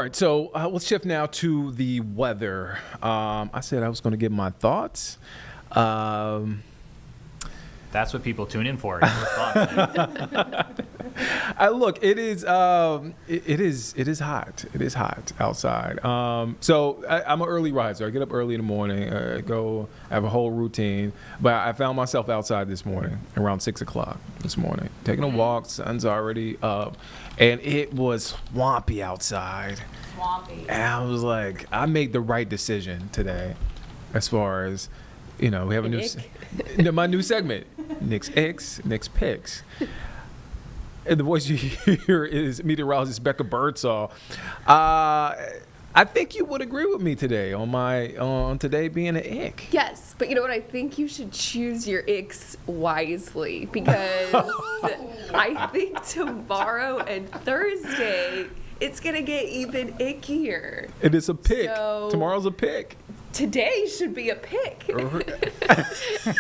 All right, so let's shift now to the weather. I said I was going to give my thoughts. That's what people tune in for. Your thoughts. Look, it is hot. It is hot outside. So I'm an early riser. I get up early in the morning, go have a whole routine. But I found myself outside this morning around 6:00 this morning, taking a walk. Sun's already up, and it was swampy outside. Swampy. And I was like, I made the right decision today, as far as, we have a my new segment, Nick's Icks, Nick's Picks. And the voice you hear is meteorologist Becca Birdsall. I think you would agree with me today on today being an ick. Yes, but you know what? I think you should choose your icks wisely, because I think tomorrow and Thursday it's gonna get even ickier. It is a pick. So Tomorrow's a pick. today should be a pick,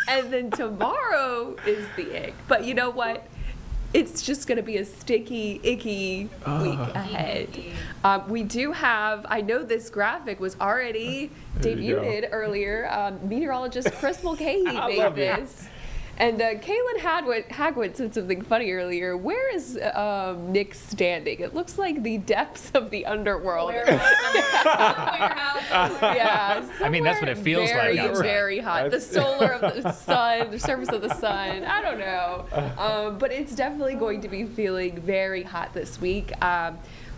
and then tomorrow is the ick. But you know what? It's just going to be a sticky, icky week ahead. We do have, I know this graphic was already debuted earlier. Meteorologist Chris Mulcahy made this. And Kaylin Hagwood said something funny earlier. Where is Nick standing? It looks like the depths of the underworld. Yeah, I mean, that's what it feels like outside. Very hot. The solar of the sun, the surface of the sun. I don't know. But it's definitely going to be feeling very hot this week.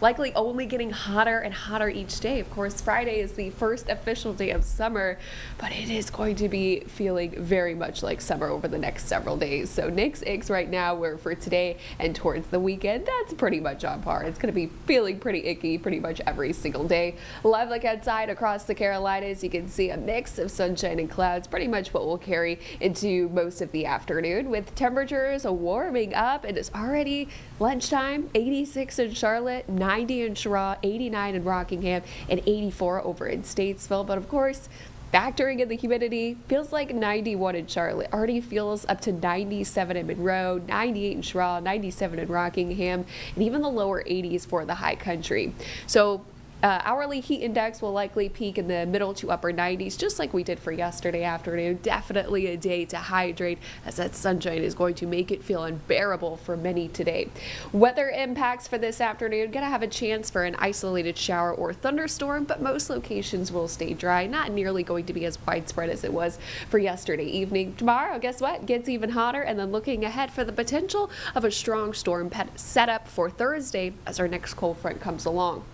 Likely only getting hotter and hotter each day. Of course, Friday is the first official day of summer, but it is going to be feeling very much like summer over the next several days. So Nick's Icks right now, were for today and towards the weekend, that's pretty much on par. It's going to be feeling pretty icky pretty much every single day. Live look outside across the Carolinas, you can see a mix of sunshine and clouds, pretty much what will carry into most of the afternoon, with temperatures warming up. It is already lunchtime, 86 in Charlotte, 90 in Cheraw, 89 in Rockingham, and 84 over in Statesville. But of course, factoring in the humidity, feels like 91 in Charlotte. Already feels up to 97 in Monroe, 98 in Cheraw, 97 in Rockingham, and even the lower 80s for the high country. So hourly heat index will likely peak in the middle to upper 90s, just like we did for yesterday afternoon. Definitely a day to hydrate, as that sunshine is going to make it feel unbearable for many today. Weather impacts for this afternoon, gonna have a chance for an isolated shower or thunderstorm, but most locations will stay dry, not nearly going to be as widespread as it was for yesterday evening. Tomorrow, guess what? Gets even hotter, and then looking ahead for the potential of a strong storm set up for Thursday as our next cold front comes along.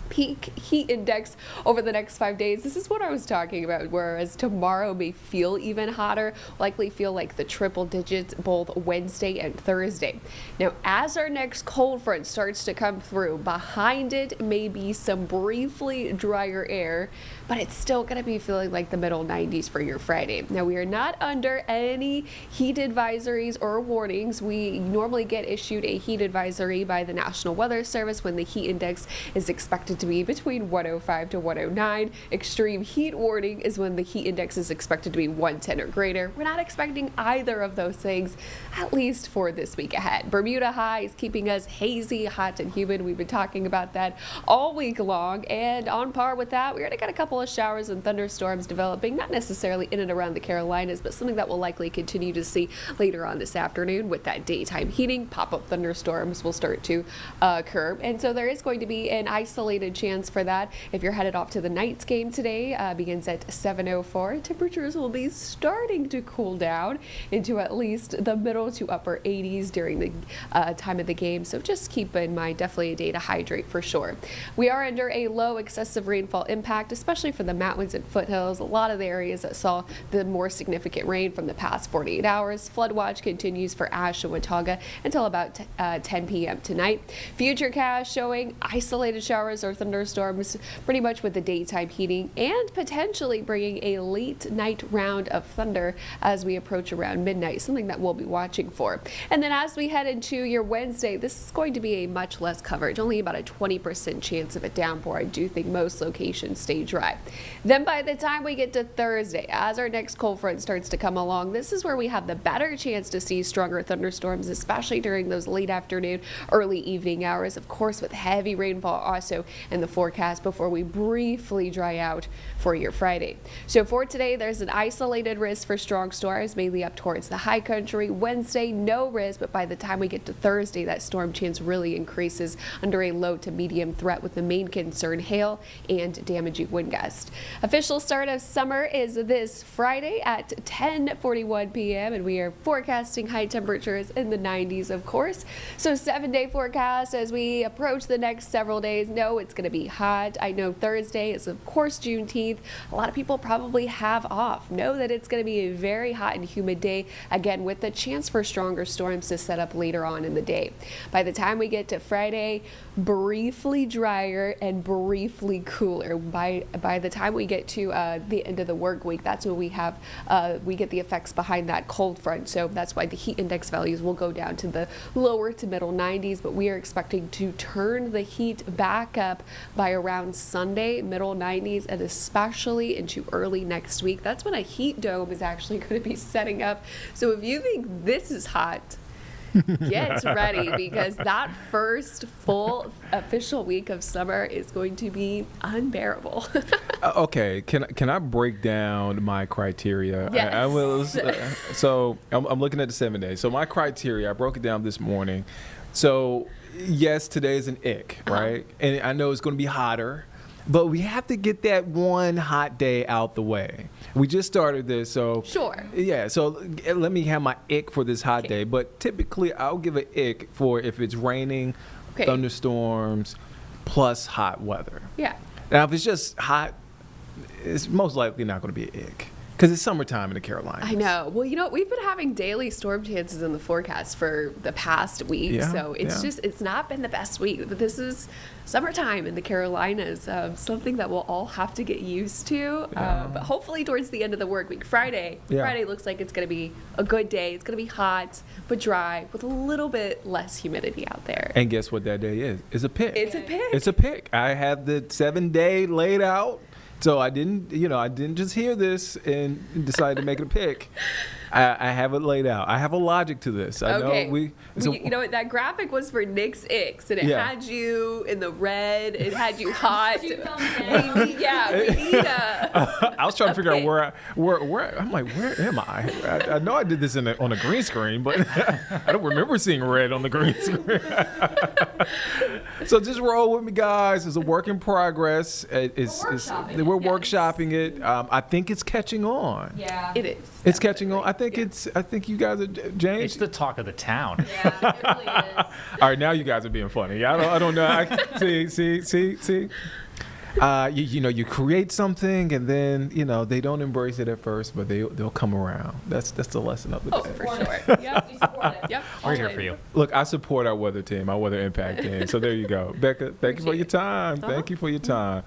Peak heat index over the next 5 days. This is what I was talking about, whereas tomorrow may feel even hotter, likely feel like the triple digits both Wednesday and Thursday. Now, as our next cold front starts to come through, behind it may be some briefly drier air, but it's still going to be feeling like the middle 90s for your Friday. Now, we are not under any heat advisories or warnings. We normally get issued a heat advisory by the National Weather Service when the heat index is expected to be between 105 to 109. Extreme heat warning is when the heat index is expected to be 110 or greater. We're not expecting either of those things, at least for this week ahead. Bermuda high is keeping us hazy, hot, and humid. We've been talking about that all week long, and on par with that, we're going to get a couple of showers and thunderstorms developing, not necessarily in and around the Carolinas, but something that we'll likely continue to see later on this afternoon with that daytime heating. Pop-up thunderstorms will start to occur, and so there is going to be an isolated chance for that. If you're headed off to the Knights game today, begins at 7:04. Temperatures will be starting to cool down into at least the middle to upper 80s during the time of the game, so just keep in mind, definitely a day to hydrate for sure. We are under a low excessive rainfall impact, especially for the mountains and foothills. A lot of the areas that saw the more significant rain from the past 48 hours. Flood watch continues for Ash and Watauga until about 10 p.m. tonight. Futurecast showing isolated showers or thunderstorms pretty much with the daytime heating, and potentially bringing a late night round of thunder as we approach around midnight, something that we'll be watching for. And then as we head into your Wednesday, this is going to be a much less coverage, only about a 20% chance of a downpour. I do think most locations stay dry. Then by the time we get to Thursday, as our next cold front starts to come along, this is where we have the better chance to see stronger thunderstorms, especially during those late afternoon, early evening hours. Of course, with heavy rainfall also in the forecast before we briefly dry out for your Friday. So for today, there's an isolated risk for strong storms, mainly up towards the high country. Wednesday, no risk, but by the time we get to Thursday, that storm chance really increases under a low to medium threat, with the main concern hail and damaging wind gusts. Official start of summer is this Friday at 10:41 p.m. and we are forecasting high temperatures in the 90s, of course. So 7-day forecast as we approach the next several days. No, it's going to be hot. I know Thursday is, of course, Juneteenth. A lot of people probably have off. Know that it's going to be a very hot and humid day, again, with the chance for stronger storms to set up later on in the day. By the time we get to Friday, briefly drier and briefly cooler. By the time we get to the end of the work week, that's when we get the effects behind that cold front. So that's why the heat index values will go down to the lower to middle 90s, but we are expecting to turn the heat back up by around Sunday, middle 90s, and especially into early next week. That's when a heat dome is actually going to be setting up. So if you think this is hot, get ready, because that first full official week of summer is going to be unbearable. Okay, can I break down my criteria? Yes. I will. So I'm looking at the 7 days. So my criteria, I broke it down this morning. So yes, today is an ick, right? And I know it's going to be hotter, but we have to get that one hot day out the way. We just started this, so Sure. Yeah, so let me have my ick for this hot day. But typically, I'll give an ick for if it's raining, Okay. thunderstorms, plus hot weather. Yeah. Now, if it's just hot, it's most likely not going to be an ick because it's summertime in the Carolinas. I know. Well, we've been having daily storm chances in the forecast for the past week. Yeah, So it's not been the best week. But this is summertime in the Carolinas, something that we'll all have to get used to. But hopefully towards the end of the work week, Friday looks like it's going to be a good day. It's going to be hot, but dry, with a little bit less humidity out there. And guess what that day is? It's a pick. It's a pick. It's a pick. I have the 7-day laid out. So I didn't just hear this and decide to make it a pick. I have it laid out. I have a logic to this. I know that graphic was for Nick's Icks, and it had you in the red. It had you hot. we need I was trying to figure pick. out where I'm like, where am I? I know I did this on a green screen, but I don't remember seeing red on the green screen. So just roll with me, guys. It's a work in progress. We're workshopping it. I think it's catching on. Yeah. It is. It's catching on. I think you guys are, James. It's the talk of the town. Yeah, it really is. All right, now you guys are being funny. I don't know. See. You create something and then they don't embrace it at first, but they'll come around. That's the lesson of the day. For sure. Yep. We support it. Yep. We're here for you. Look, I support our weather team, our weather impact team. So there you go, Becca. Thank you for your time. Thank you for your time.